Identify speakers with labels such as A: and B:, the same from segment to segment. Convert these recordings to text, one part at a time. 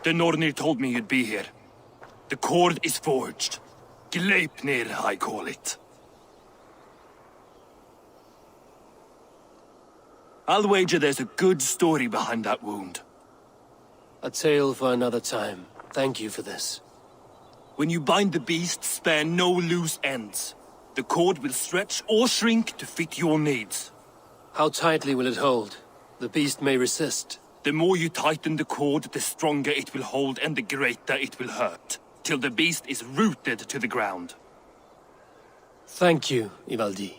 A: The Nornir told me you'd be here. The cord is forged. Gleipnir, I call it. I'll wager there's a good story behind that wound.
B: A tale for another time. Thank you for this.
A: When you bind the beast, spare no loose ends. The cord will stretch or shrink to fit your needs.
B: How tightly will it hold? The beast may resist.
A: The more you tighten the cord, the stronger it will hold and the greater it will hurt, till the beast is rooted to the ground.
B: Thank you, Ivaldi.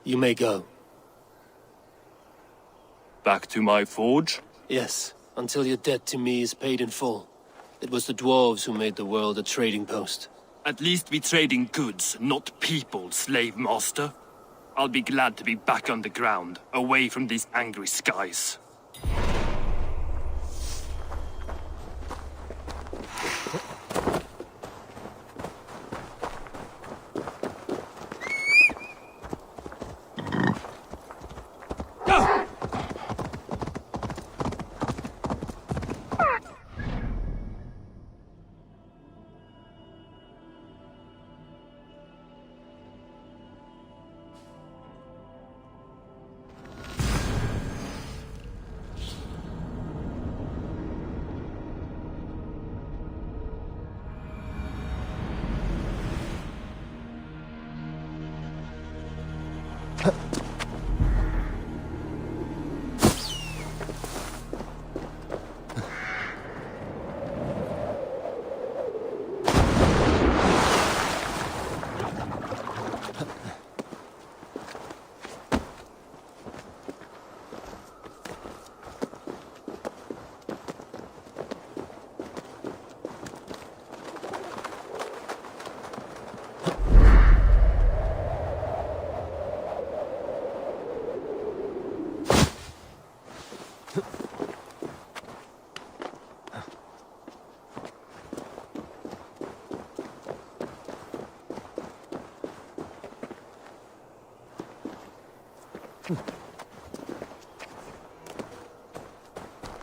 B: You may go.
A: Back to my forge?
B: Yes, until your debt to me is paid in full. It was the dwarves who made the world a trading post.
A: At least we trade in goods, not people, slave master. I'll be glad to be back on the ground, away from these angry skies.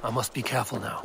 B: I must be careful now.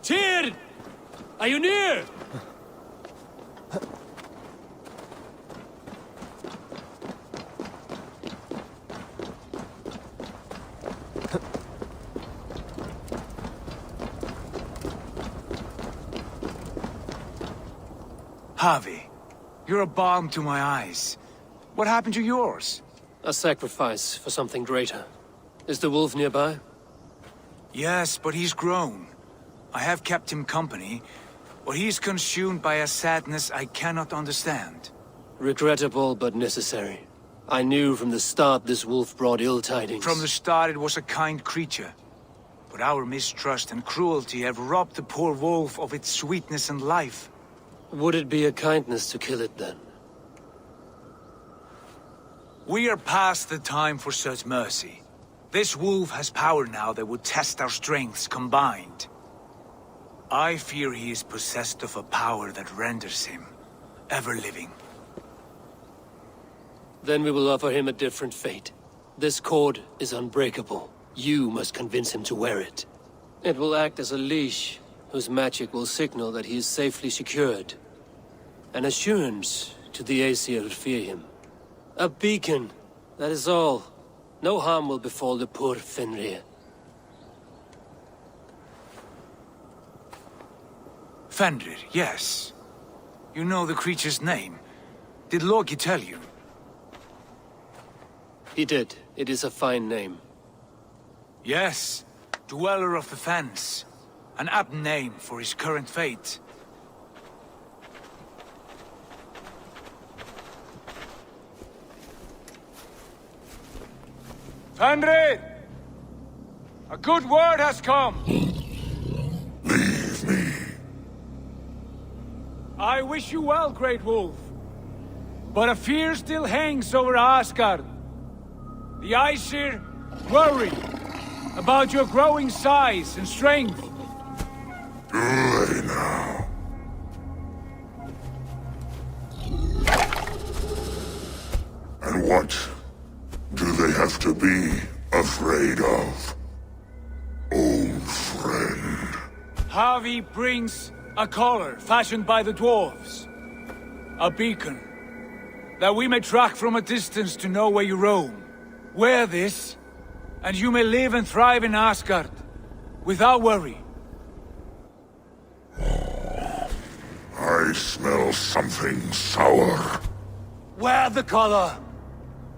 A: Tyr! Are you near?
C: Harvey, you're a balm to my eyes. What happened to yours?
B: A sacrifice for something greater. Is the wolf nearby?
C: Yes, but he's grown. I have kept him company, but he's consumed by a sadness I cannot understand.
B: Regrettable but necessary. I knew from the start this wolf brought ill tidings.
C: From the start it was a kind creature. But our mistrust and cruelty have robbed the poor wolf of its sweetness and life.
B: Would it be a kindness to kill it then?
C: We are past the time for such mercy. This wolf has power now that would test our strengths combined. I fear he is possessed of a power that renders him ever-living.
B: Then we will offer him a different fate. This cord is unbreakable. You must convince him to wear it. It will act as a leash, whose magic will signal that he is safely secured. An assurance to the Aesir who fear him. A beacon, that is all. No harm will befall the poor Fenrir.
C: Fenrir, yes. You know the creature's name. Did Loki tell you?
B: He did. It is a fine name.
C: Yes. Dweller of the Fens. An apt name for his current fate. Fenrir! A good word has come!
D: Leave me.
C: I wish you well, Great Wolf. But a fear still hangs over Asgard. The Aesir worry about your growing size and strength.
D: Do they now? And what do they have to be afraid of? Old friend.
C: Havi brings a collar fashioned by the dwarves. A beacon, that we may track from a distance to know where you roam. Wear this, and you may live and thrive in Asgard, without worry.
D: I smell something sour.
B: Wear the collar!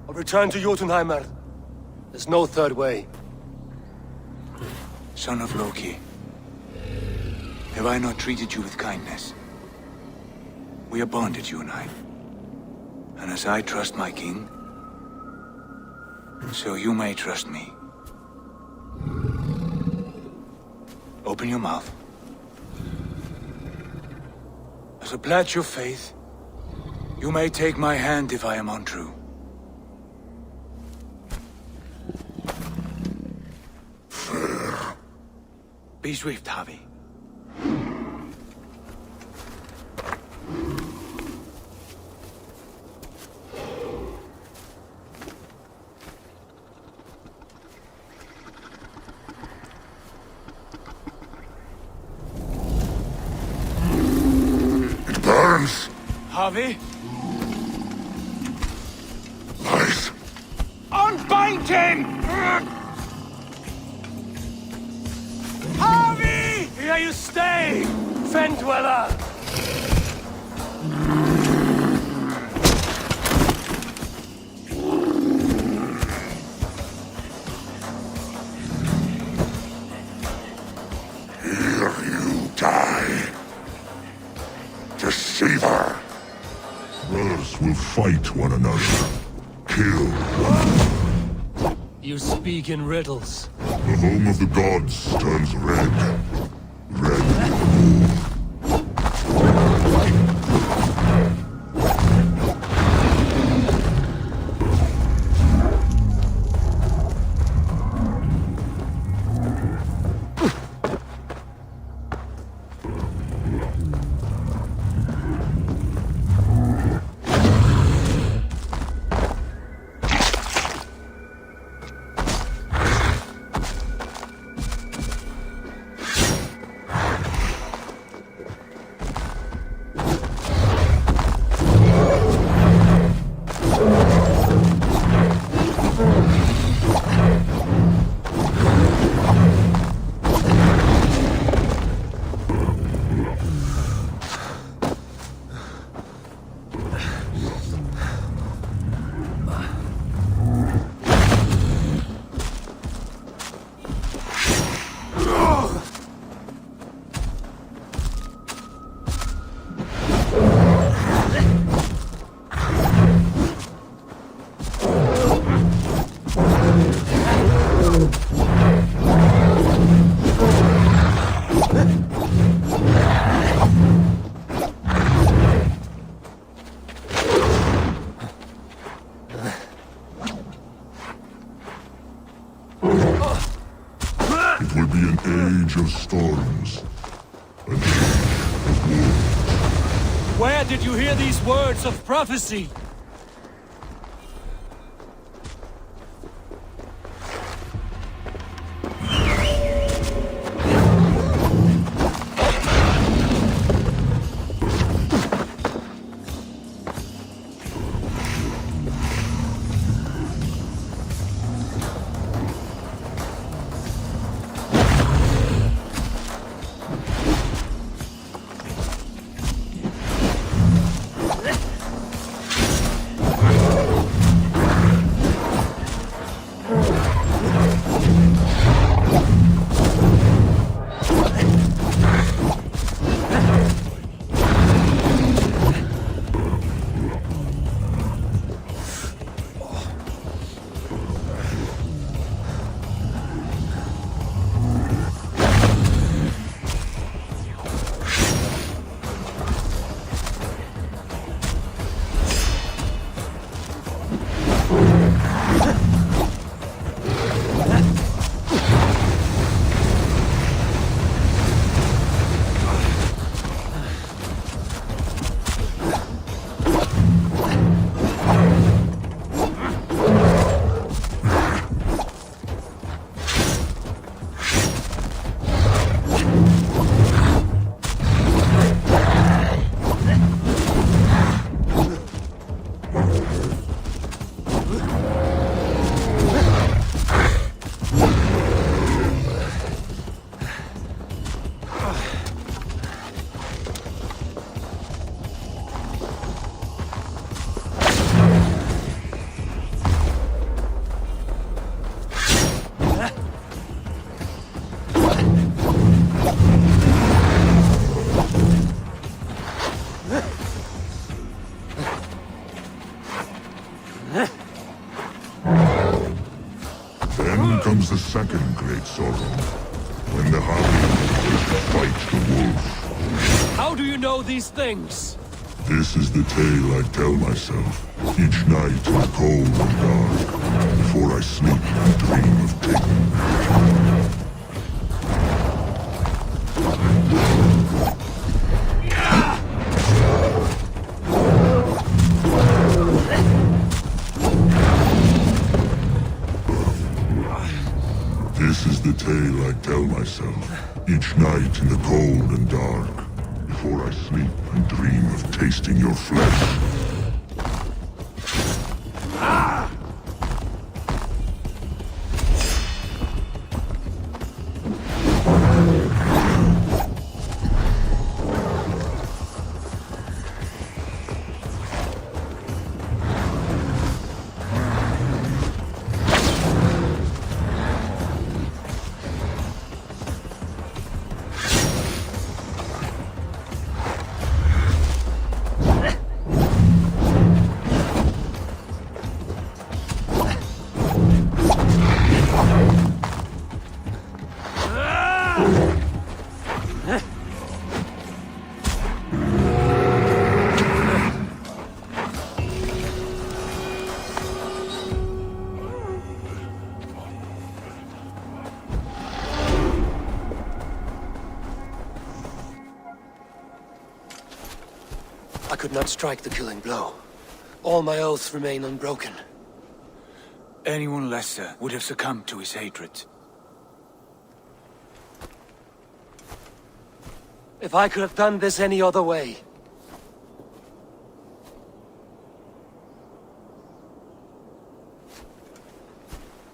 B: Or return to Jotunheimer. There's no third way.
C: Son of Loki, have I not treated you with kindness? We are bonded, you and I. And as I trust my king, so you may trust me. Open your mouth. As a pledge of faith, you may take my hand if I am untrue.
D: Fair.
C: Be swift, Havi.
D: Burns.
C: Havi?
D: Nice.
C: Unbind him! Havi!
B: Here you stay, Fen Dweller!
D: Here you die. Deceiver. Brothers will fight one another. Kill one.
B: You speak in riddles.
D: The home of the gods turns red. Red will move.
C: Where did you hear these words of prophecy?
D: Comes the second great sorrow, when the Harpians fight the wolf.
B: How do you know these things?
D: This is the tale I tell myself, each night in the cold and dark, before I sleep and dream of taking. This is the tale I tell myself, each night in the cold and dark, before I sleep and dream of tasting your flesh.
B: I could not strike the killing blow. All my oaths remain unbroken.
C: Anyone lesser would have succumbed to his hatred.
B: If I could have done this any other way.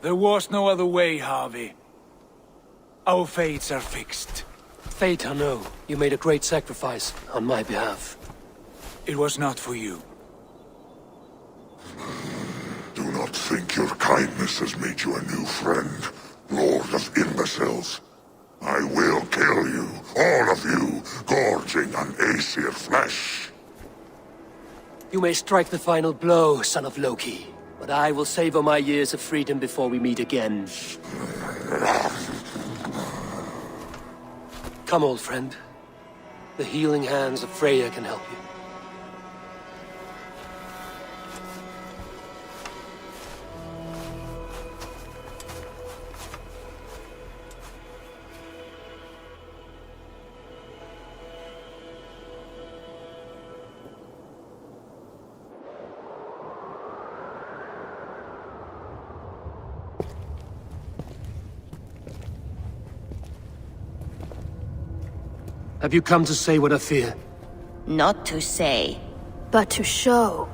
C: There was no other way, Harvey. Our fates are fixed.
B: Fate, I know. You made a great sacrifice on my behalf.
C: It was not for you.
D: Do not think your kindness has made you a new friend, Lord of Imbeciles. I will kill you, all of you, gorging on Aesir flesh.
B: You may strike the final blow, son of Loki, but I will savor my years of freedom before we meet again. Come, old friend. The healing hands of Freya can help you. Have you come to say what I fear?
E: Not to say.
F: But to show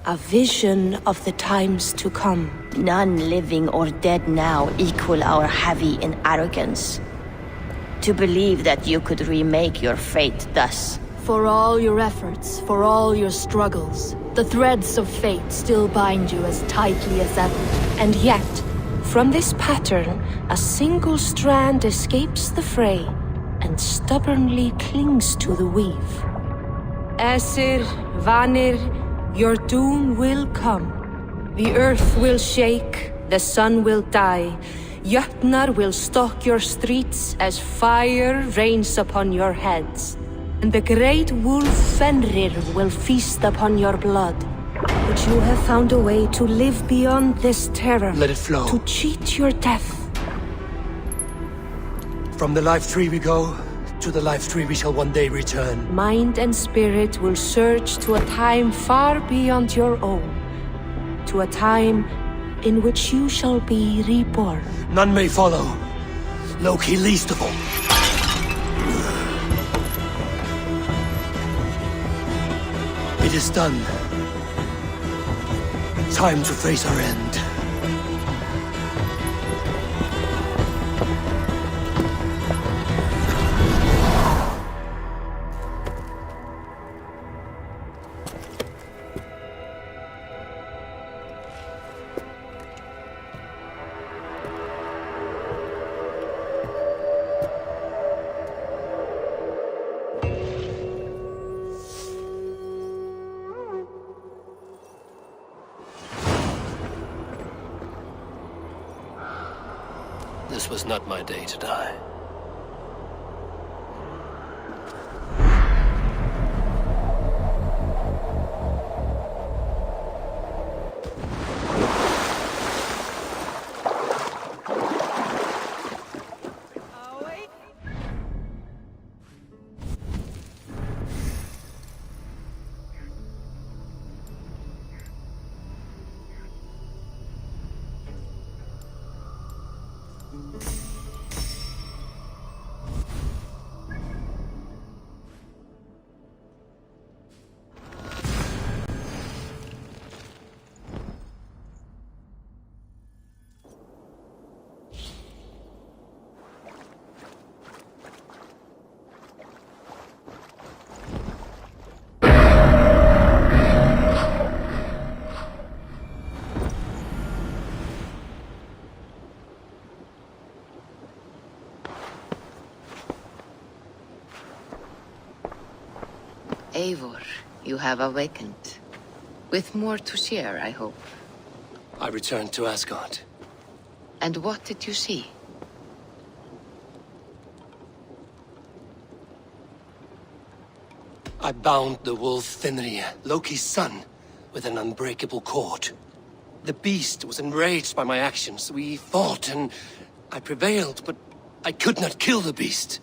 F: a vision of the times to come.
E: None living or dead now equal our heavy in arrogance. To believe that you could remake your fate thus.
F: For all your efforts, for all your struggles, the threads of fate still bind you as tightly as ever. And yet, from this pattern, a single strand escapes the fray and stubbornly clings to the weave. Æsir, Vanir, your doom will come. The earth will shake, the sun will die. Jötnar will stalk your streets as fire rains upon your heads. And the great wolf Fenrir will feast upon your blood. But you have found a way to live beyond this terror.
B: Let it flow.
F: To cheat your death.
B: From the life tree we go, to the life tree we shall one day return.
F: Mind and spirit will surge to a time far beyond your own. To a time in which you shall be reborn.
B: None may follow. Loki least of all. It is done. Time to face our end. This was not my day to die.
E: Eivor, you have awakened. With more to share, I hope.
B: I returned to Asgard.
E: And what did you see?
B: I bound the wolf Fenrir, Loki's son, with an unbreakable cord. The beast was enraged by my actions. We fought and I prevailed, but I could not kill the beast.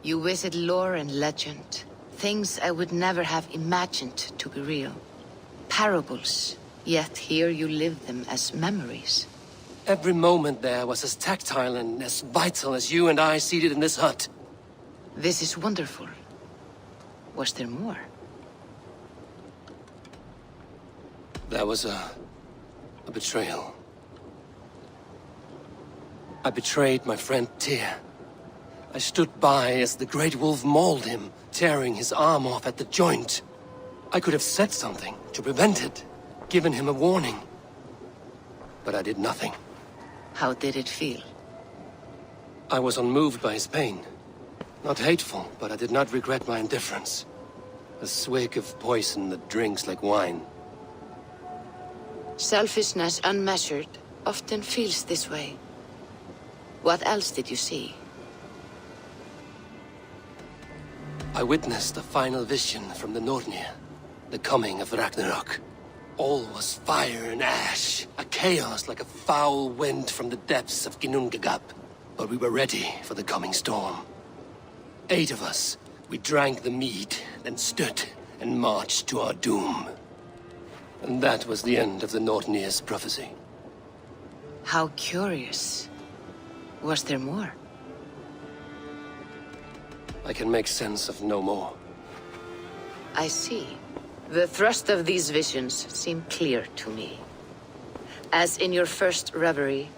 E: You visit lore and legend. Things I would never have imagined to be real. Parables, yet here you live them as memories.
B: Every moment there was as tactile and as vital as you and I seated in this hut.
E: This is wonderful. Was there more?
B: There was a betrayal. I betrayed my friend Tyr. I stood by as the great wolf mauled him, tearing his arm off at the joint. I could have said something to prevent it, given him a warning. But I did nothing.
E: How did it feel?
B: I was unmoved by his pain. Not hateful, but I did not regret my indifference. A swig of poison that drinks like wine.
E: Selfishness unmeasured often feels this way. What else did you see?
B: I witnessed the final vision from the Nornir, the coming of Ragnarok. All was fire and ash, a chaos like a foul wind from the depths of Ginnungagap. But we were ready for the coming storm. 8 of us, we drank the mead, then stood and marched to our doom. And that was the end of the Nornir's prophecy.
E: How curious. Was there more?
B: I I can make sense of no more.
E: I see. The thrust of these visions seem clear to me. As in your first reverie,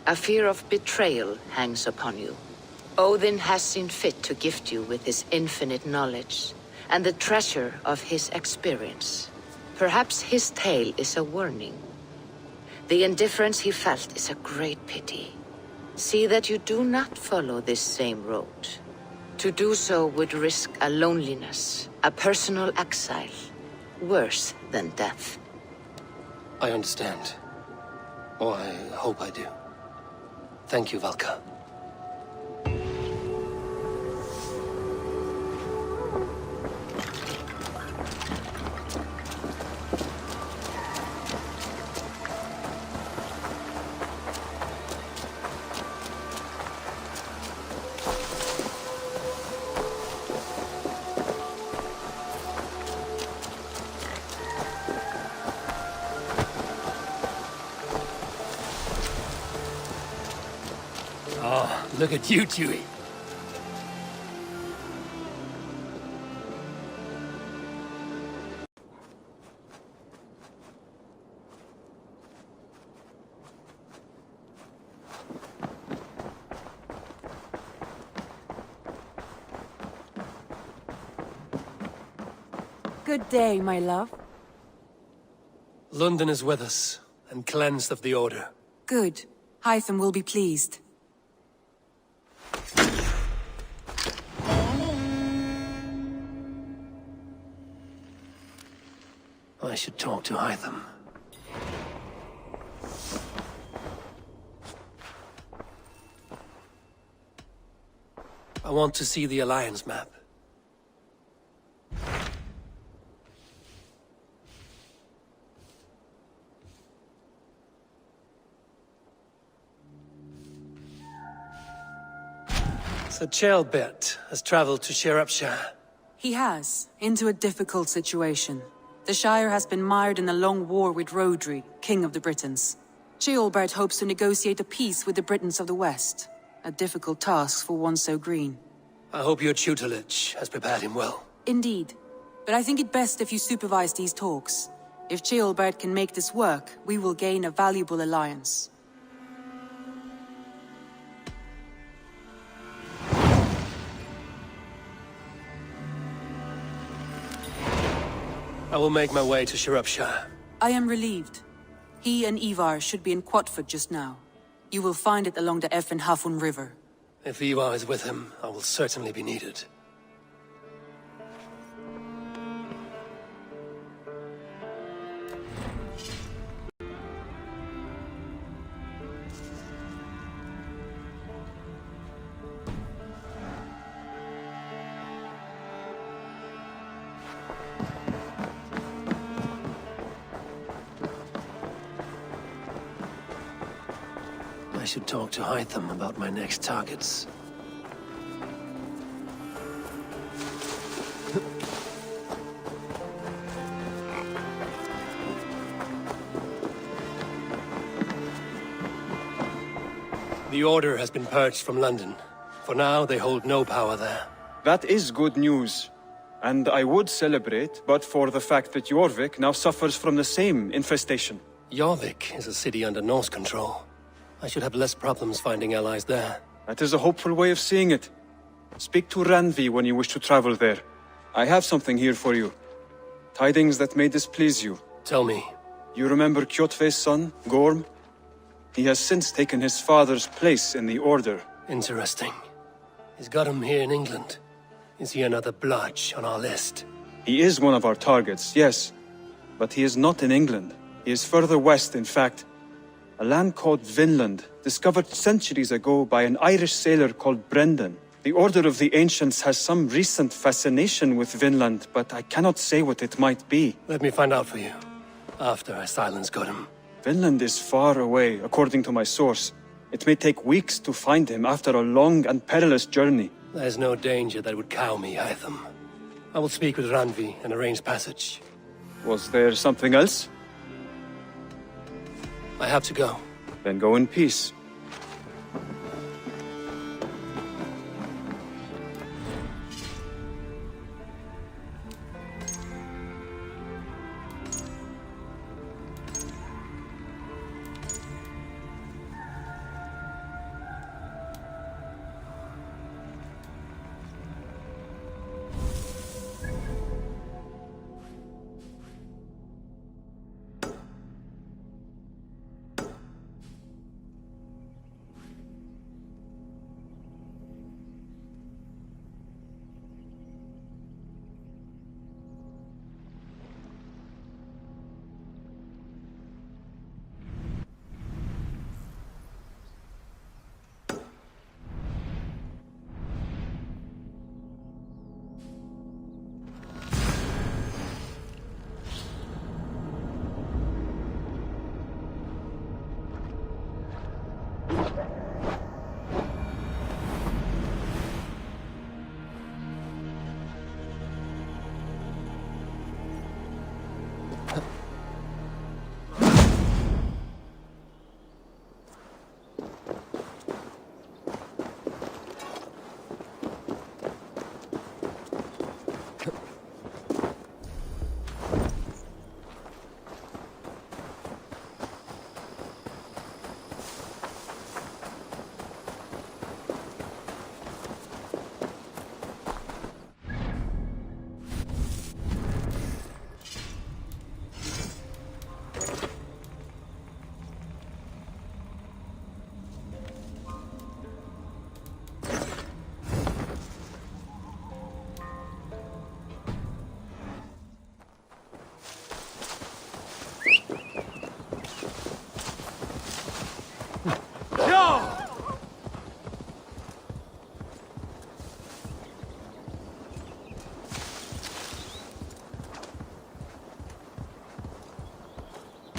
E: a fear of betrayal hangs upon you. Odin has seen fit to gift you with his infinite knowledge, and the treasure of his experience. Perhaps his tale is a warning. The indifference he felt is a great pity. See that you do not follow this same road. To do so would risk a loneliness, a personal exile, worse than death.
B: I understand. Or I hope I do. Thank you, Valka. Oh, look at you, Chewie.
G: Good day, my love.
B: London is with us, and cleansed of the Order.
G: Good. Hytham will be pleased.
B: I should talk to Hytham. I want to see the Alliance map. So Ceolbert has traveled to Shropshire.
G: He has, into a difficult situation. The Shire has been mired in a long war with Rhodri, King of the Britons. Ceolbert hopes to negotiate a peace with the Britons of the West. A difficult task for one so green.
B: I hope your tutelage has prepared him well.
G: Indeed. But I think it best if you supervise these talks. If Ceolbert can make this work, we will gain a valuable alliance.
B: I will make my way to Shropshire.
G: I am relieved. He and Eivor should be in Quatford just now. You will find it along the Eff and Hafun River.
B: If Eivor is with him, I will certainly be needed. I should talk to Hytham about my next targets. The Order has been purged from London. For now, they hold no power there.
H: That is good news. And I would celebrate, but for the fact that Jorvik now suffers from the same infestation.
B: Jorvik is a city under Norse control. I should have less problems finding allies there.
H: That is a hopeful way of seeing it. Speak to Randvi when you wish to travel there. I have something here for you. Tidings that may displease you.
B: Tell me.
H: You remember Kjotve's son, Gorm? He has since taken his father's place in the Order.
B: Interesting. He's got him here in England. Is he another blotch on our list?
H: He is one of our targets, yes. But he is not in England. He is further west, in fact. A land called Vinland, discovered centuries ago by an Irish sailor called Brendan. The Order of the Ancients has some recent fascination with Vinland, but I cannot say what it might be.
B: Let me find out for you, after I silence Godham.
H: Vinland is far away, according to my source. It may take weeks to find him after a long and perilous journey.
B: There's no danger that would cow me, Hytham. I will speak with Randvi and arrange passage.
H: Was there something else?
B: I have to go.
H: Then go in peace.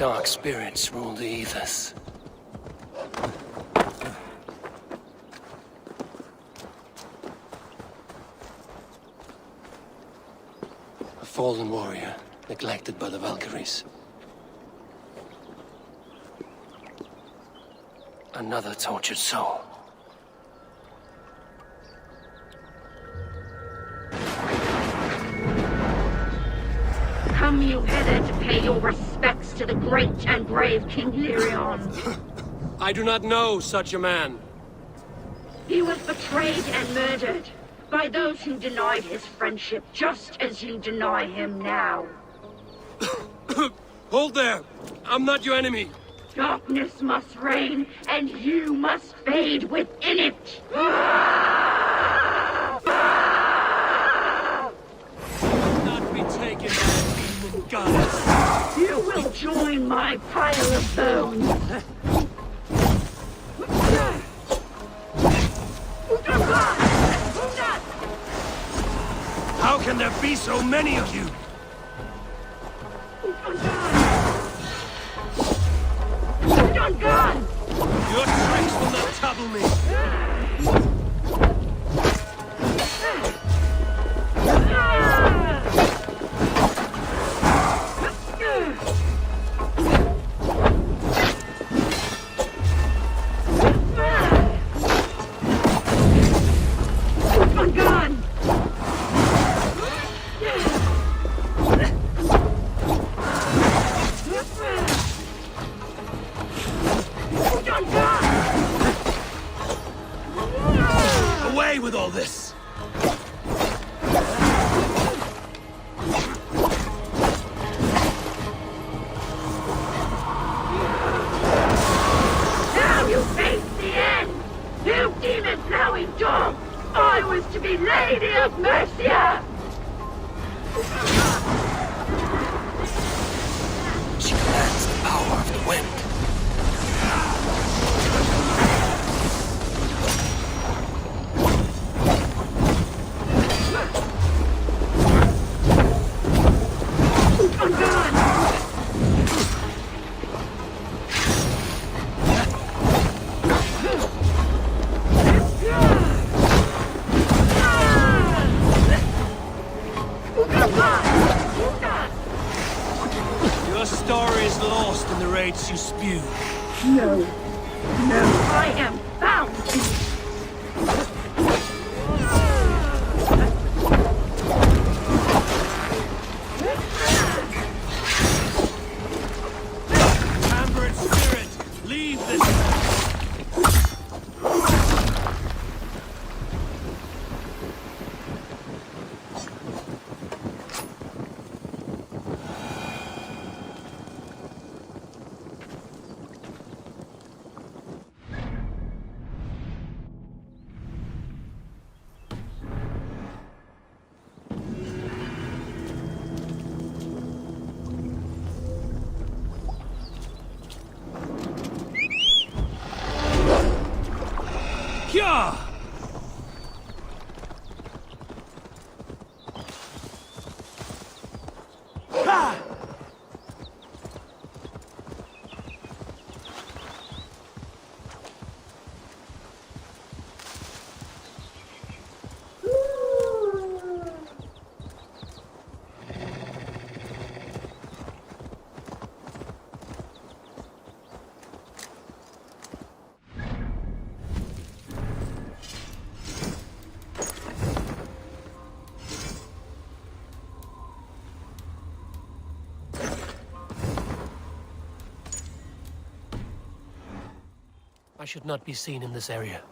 B: Dark spirits rule the ethers. A fallen warrior, neglected by the Valkyries. Another tortured soul.
I: Come you hither to pay your respects to the great and brave King Lyrion.
B: I do not know such a man.
I: He was betrayed and murdered by those who denied his friendship, just as you deny him now.
B: Hold there! I'm not your enemy!
I: Darkness must reign, and you must fade within it!
B: Not be taken by a demon goddess!
I: You will join my pile of bones!
B: How can there be so many of you? Your tricks will not trouble me! Away with all this!
I: Now you face the end! You demon-plowing dog! I was to be Lady of Mercia!
B: She commands the power of the wind. Your story is lost in the rage you spew.
I: No. No, I am bound to...
B: Amber spirit, leave this... Yeah! I should not be seen in this area.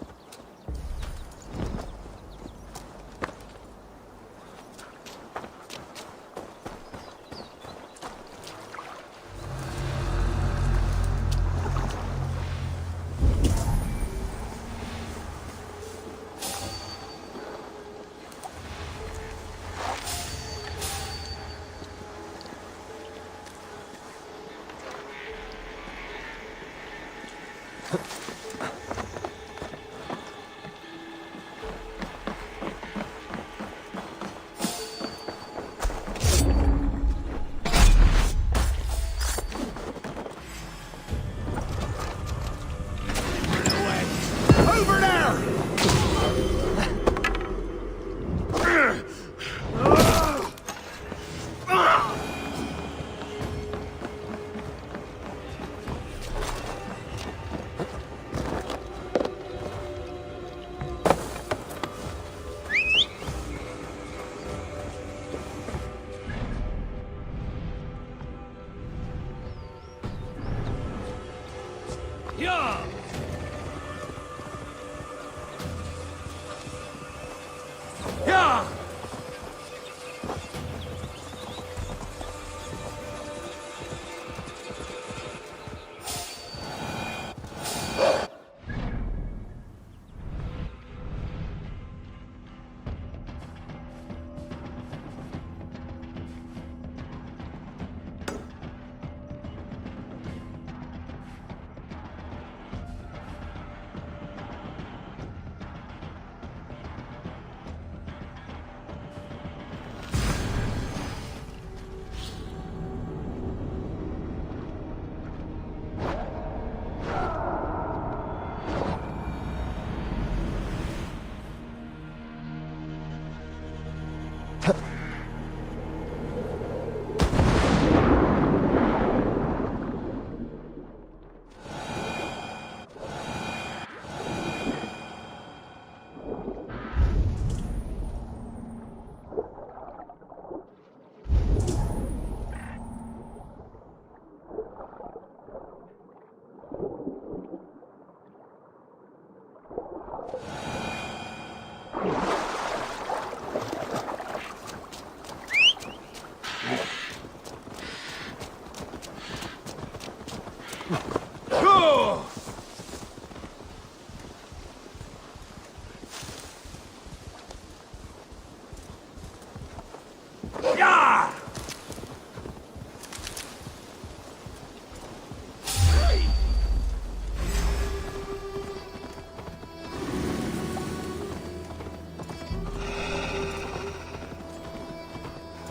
C: Yeah! Yeah!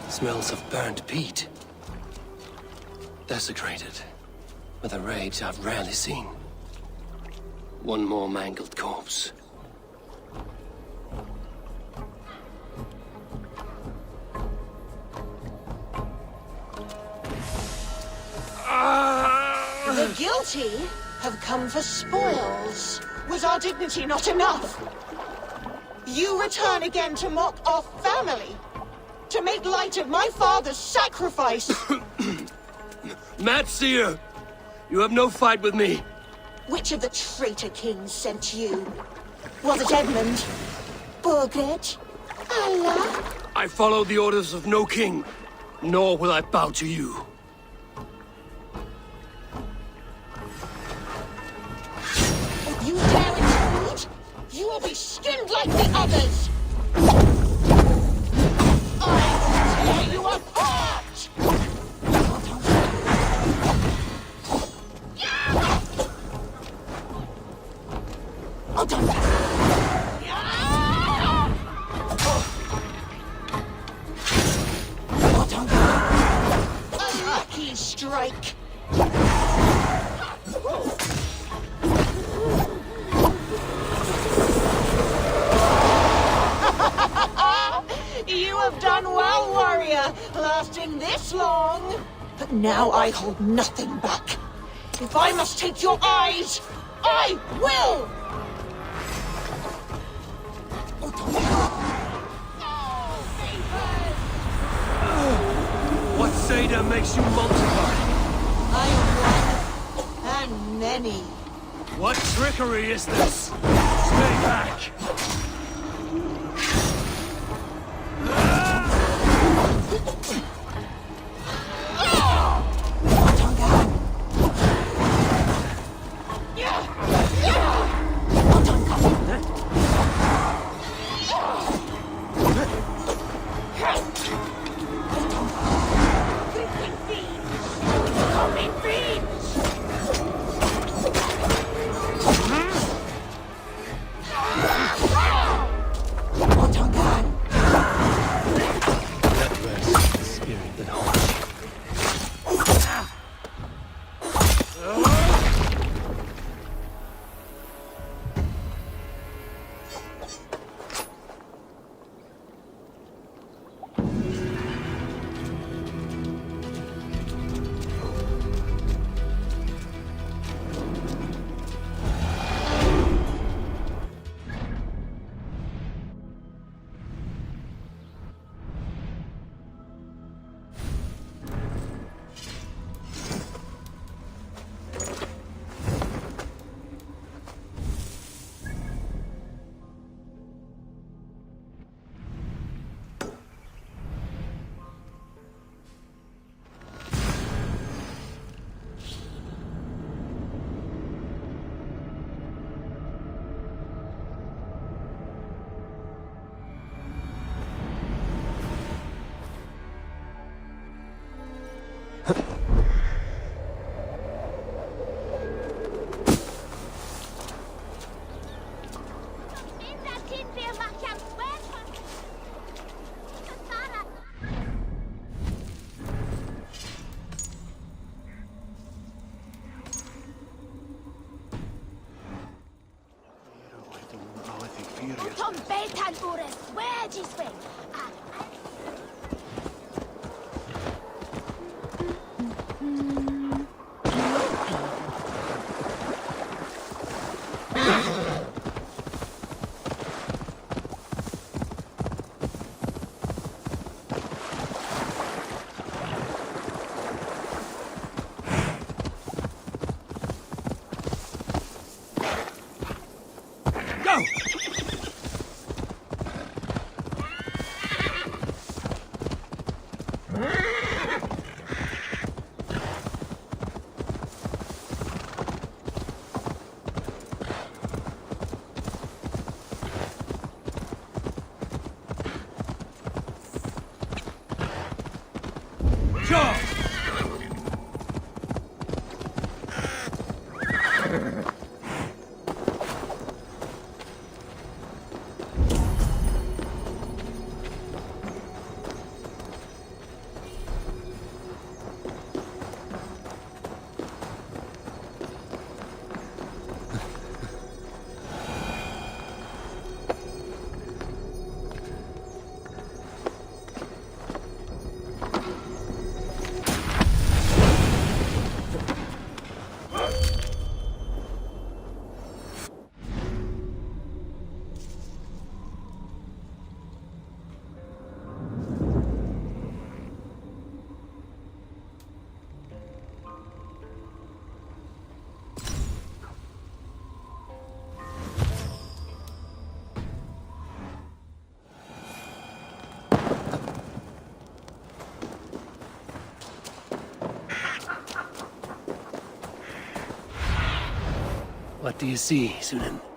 B: Smells of burnt peat. Desecrated, with a rage I've rarely seen. One more mangled corpse.
J: The guilty have come for spoils. Was our dignity not enough? You return again to mock our family? To make light of my father's sacrifice?
B: Mad Seer! You have no fight with me.
J: Which of the traitor kings sent you? Was it Edmund? Burgred? Allah?
B: I follow the orders of no king, nor will I bow to you.
J: If you dare intrude, you will be skinned like the others! I will tear you apart! Oh, don't... A lucky strike! You have done well, warrior, lasting this long. But now I hold nothing back. If I must take your eyes, I will!
B: What Seder makes you multiply?
J: I am one, and many.
B: What trickery is this? Stay back!
F: Etan ures, where do you swing?
B: What do you see, Sýnin?